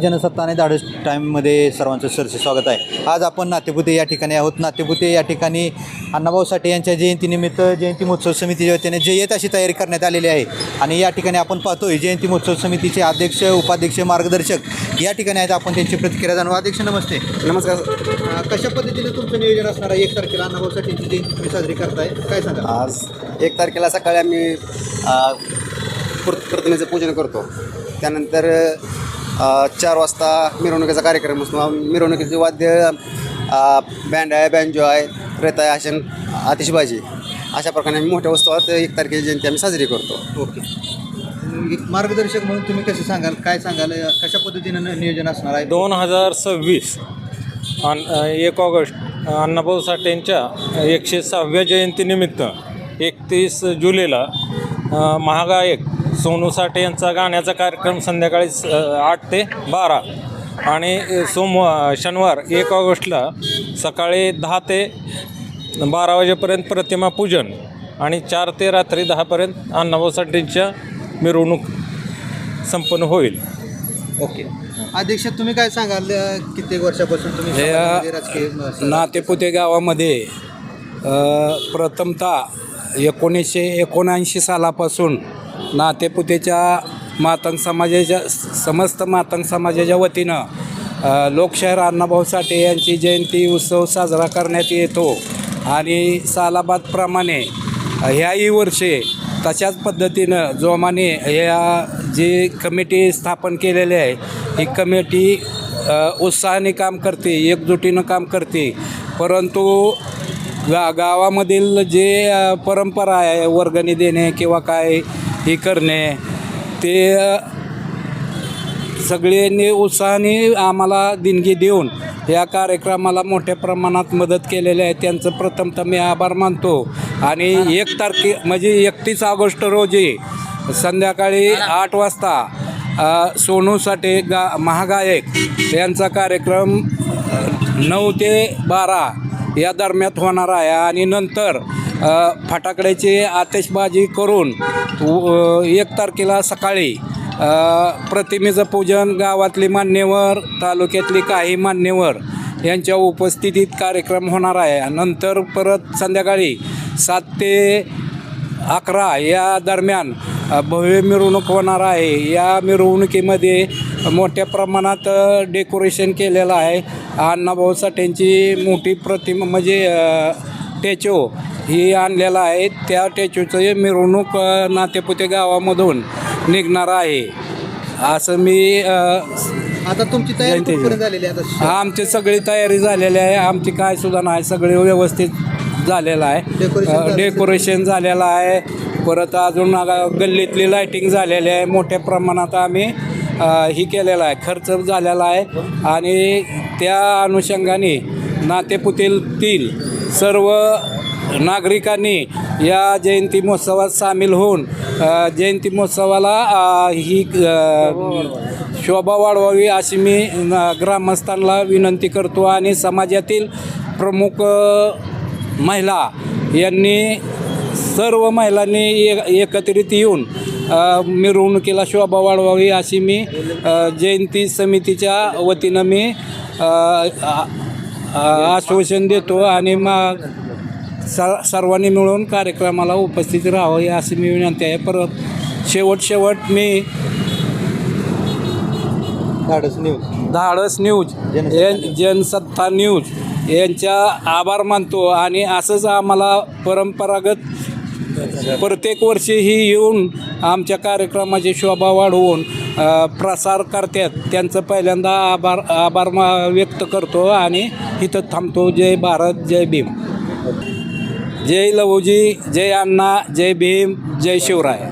जनसत्ता आणि धाडस टाईममध्ये सर्वांचं सरसे स्वागत आहे. आज आपण नातेपुते या ठिकाणी आहोत. नातेपुते या ठिकाणी अण्णाभाऊ साठे यांच्या जयंतीनिमित्त जयंती महोत्सव समितीच्या वतीने जय्यत अशी तयारी करण्यात आलेली आहे. आणि या ठिकाणी आपण पाहतोय जयंती महोत्सव समितीचे अध्यक्ष, उपाध्यक्ष, मार्गदर्शक या ठिकाणी आहेत. आपण त्यांची प्रतिक्रिया जाणू. अध्यक्ष नमस्ते. नमस्कार. कशा पद्धतीने तुमचं नियोजन असणार आहे? 1 तारखेला अण्णाभाऊ साठेंची जयंती तुम्ही साजरी करताय, काय सांगा? आज 1 तारखेला सकाळी आम्ही प्रतिमेचं पूजन करतो. त्यानंतर 4 वाजता मिरवणुकीचा कार्यक्रम असतो. मिरवणुकीचे वाद्य बँड आहे, बँजो आहे, रेत आहे, अशा आतिषबाजी अशा प्रकारे आम्ही मोठ्या उत्सवात 1 तारखेची जयंती आम्ही साजरी करतो. ओके. मार्गदर्शक म्हणून तुम्ही कसं सांगाल, काय सांगाल, कशा पद्धतीनं नियोजन असणार आहे? 2026 1 ऑगस्ट अण्णाभाऊ साठेंच्या 106व्या जयंतीनिमित्त 31 जुलैला महागायक सोनू साठे यांचा गाण्याचा कार्यक्रम संध्याकाळी 8 ते 12 आणि शनिवार 1 ऑगस्टला सकाळी 10 ते 12 वाजेपर्यंत प्रतिमा पूजन आणि 4 ते रात्री 10पर्यंत अण्णाभाऊ साठेंच्या मिरवणूक संपन्न होईल. ओके. अध्यक्ष तुम्ही काय सांगाल, कित्येक वर्षापासून तुम्ही राजकीय नातेपुते गावामध्ये प्रथमतः 1979 सालापासून नातेपुतेच्या मातंग समाजाच्या समस्त मातंग समाजाच्या वतीनं लोकशाहीर अण्णाभाऊ साठे यांची जयंती उत्सव साजरा करण्यात येतो. आणि सालाबादप्रमाणे ह्याही वर्षी तशाच पद्धतीनं जोमाने या जी कमिटी स्थापन केलेली आहे ही कमिटी उत्साहाने काम करते, एकजुटीनं काम करते. परंतु गावामधील जे परंपरा आहे वर्गणी देणे किंवा काय हे करणे ते सगळ्यांनी उत्साहाने आम्हाला देणगी देऊन या कार्यक्रमाला मोठ्या प्रमाणात मदत केलेली आहे. त्यांचं प्रथमतः मी आभार मानतो. आणि 1 तारखे म्हणजे 31 ऑगस्ट रोजी संध्याकाळी 8 वाजता सोनू साठे महागायक यांचा कार्यक्रम 9 ते 12 या दरम्यान होणार आहे. आणि नंतर फटाकड्याची आतिषबाजी करून 1 तारखेला सकाळी प्रतिमेचं पूजन गावातले मान्यवर, तालुक्यातले काही मान्यवर यांच्या उपस्थितीत कार्यक्रम होणार आहे. नंतर परत संध्याकाळी 7 ते 11 या दरम्यान भव्य मिरवणूक होणार आहे. या मिरवणुकीमध्ये मोठ्या प्रमाणात डेकोरेशन केलेलं आहे. अण्णाभाऊ साठेंची मोठी प्रतिमा म्हणजे स्टॅच्यू ही आणलेला आहे. त्या स्टॅच्यूचं मिरवणूक नातेपुते गावामधून निघणार आहे. असं मी आता तुमची तयारी कुठपर्यंत झालेली आहे? आता आमची सगळी तयारी झालेली आहे. आमची काय सुद्धा नाही, सगळे व्यवस्थित झालेलं आहे. डेकोरेशन झालेलं आहे. परत अजून गल्लीतली लाईटिंग झालेली आहे. मोठ्या प्रमाणात आम्ही ही केलेला आहे, खर्च झालेला आहे. आणि त्या अनुषंगाने नातेपुतेतील सर्व नागरिकांनी या जयंती महोत्सवात सामील होऊन जयंती महोत्सवाला ही शोभा वाढवावी अशी मी ग्रामस्थांना विनंती करतो. आणि समाजातील प्रमुख महिला यांनी सर्व महिलांनी एकत्रित येऊन मिरवणुकीला शोभा वाढवावी अशी मी जयंती समितीच्या वतीनं मी आश्वासन देतो. आणि मग सर्वांनी मिळून कार्यक्रमाला उपस्थित राहावे अशी मी विनंती आहे. परत शेवट मी धाडस न्यूज जनसत्ता न्यूज यांच्या आभार मानतो. आणि असंच आम्हाला परंपरागत प्रत्येक वर्षी ही येऊन आमच्या कार्यक्रमाची शोभा वाढवून प्रसार करतात. त्यांचं पहिल्यांदा आभार व्यक्त करतो आणि इथं थांबतो. जय भारत, जय भीम, जय लवजी, जय अण्णा, जय भीम, जय शिवराय.